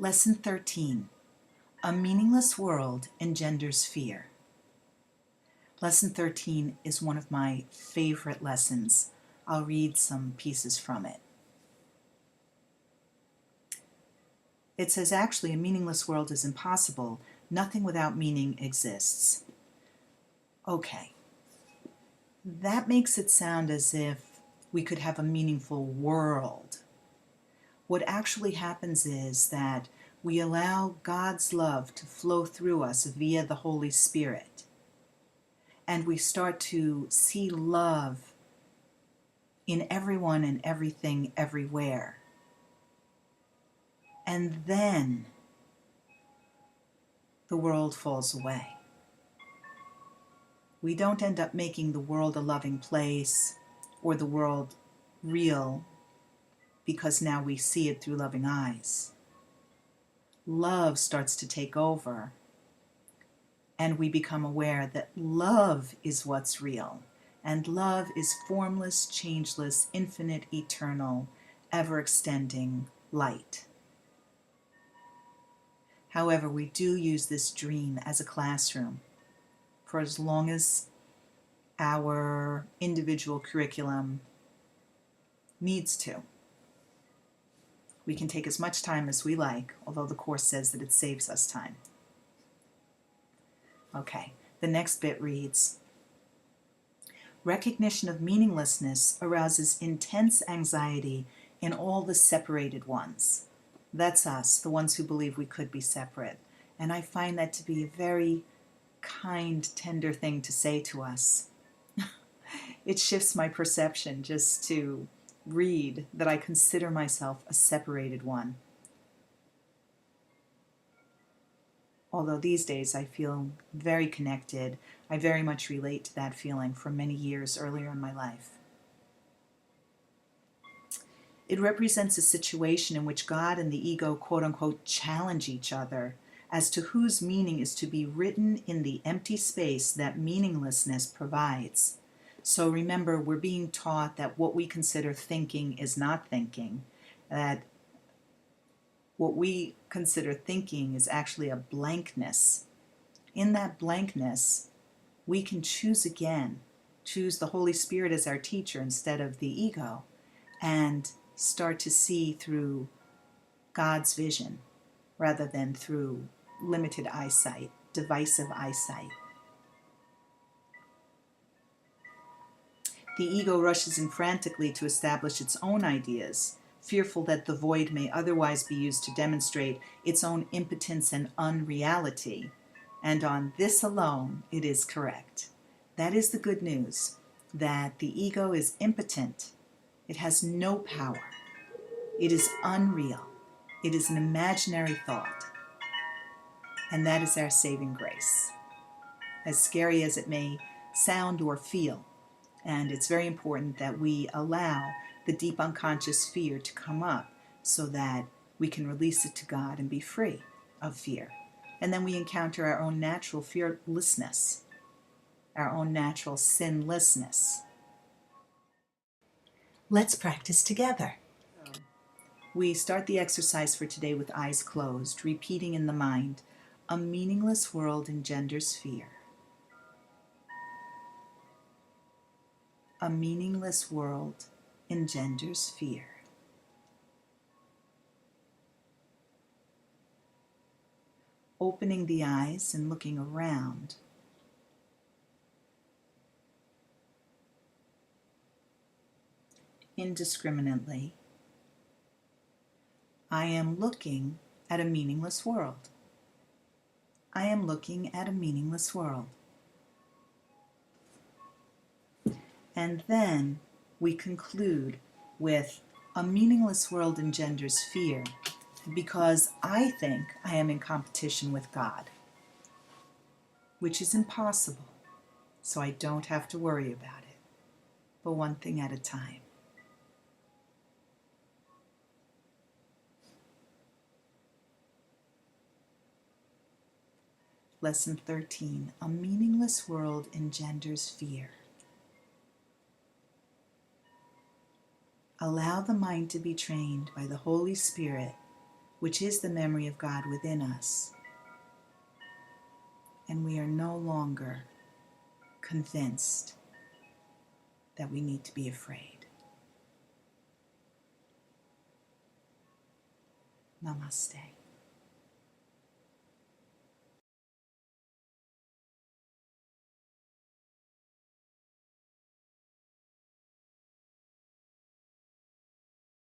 Lesson 13. A meaningless world engenders fear. Lesson 13 is one of my favorite lessons. I'll read some pieces from it. It says, actually, a meaningless world is impossible. Nothing without meaning exists. Okay. That makes it sound as if we could have a meaningful world. What actually happens is that we allow God's love to flow through us via the Holy Spirit. And we start to see love in everyone and everything everywhere. And then the world falls away. We don't end up making the world a loving place or the world real because now we see it through loving eyes. Love starts to take over, and we become aware that love is what's real, and love is formless, changeless, infinite, eternal, ever-extending light. However, we do use this dream as a classroom for as long as our individual curriculum needs to. We can take as much time as we like, although the Course says that it saves us time. Okay, the next bit reads, recognition of meaninglessness arouses intense anxiety in all the separated ones. That's us, the ones who believe we could be separate. And I find that to be a very kind, tender thing to say to us. It shifts my perception just to read that I consider myself a separated one. Although these days I feel very connected, I very much relate to that feeling from many years earlier in my life. It represents a situation in which God and the ego, quote-unquote, challenge each other as to whose meaning is to be written in the empty space that meaninglessness provides. So remember, we're being taught that what we consider thinking is not thinking, that what we consider thinking is actually a blankness. In that blankness, we can choose again, choose the Holy Spirit as our teacher instead of the ego, and start to see through God's vision rather than through limited eyesight, divisive eyesight. The ego rushes in frantically to establish its own ideas, fearful that the void may otherwise be used to demonstrate its own impotence and unreality. And on this alone, it is correct. That is the good news, that the ego is impotent. It has no power. It is unreal. It is an imaginary thought. And that is our saving grace. As scary as it may sound or feel, and it's very important that we allow the deep unconscious fear to come up so that we can release it to God and be free of fear. And then we encounter our own natural fearlessness, our own natural sinlessness. Let's practice together. We start the exercise for today with eyes closed, repeating in the mind, a meaningless world engenders fear. A meaningless world engenders fear. Opening the eyes and looking around. Indiscriminately, I am looking at a meaningless world. I am looking at a meaningless world. And then we conclude with a meaningless world engenders fear because I think I am in competition with God, which is impossible, so I don't have to worry about it, but one thing at a time. Lesson 13, a meaningless world engenders fear. Allow the mind to be trained by the Holy Spirit which is the memory of God within us. And we are no longer convinced that we need to be afraid. Namaste.